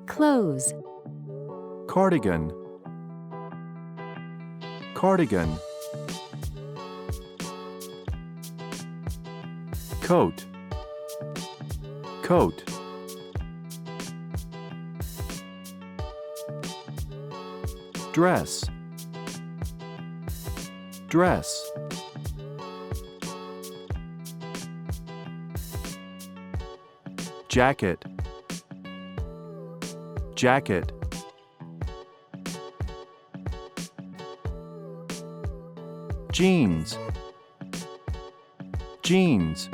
Clothes. Cardigan. Cardigan. Coat. Coat. Dress. Dress. Jacket. Jacket. Jeans. Jeans.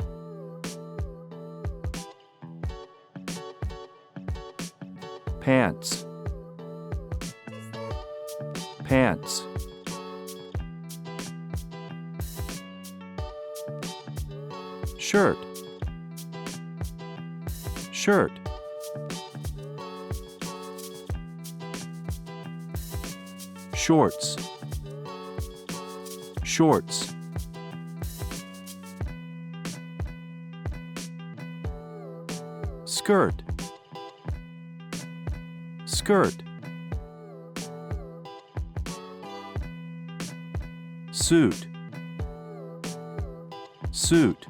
Pants. Pants. Shirt. Shirt. Shorts. Shorts. Skirt. Skirt. Suit. Suit.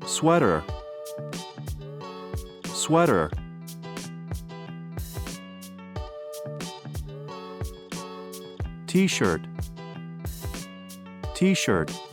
Sweater. Sweater. T-shirt. T-shirt.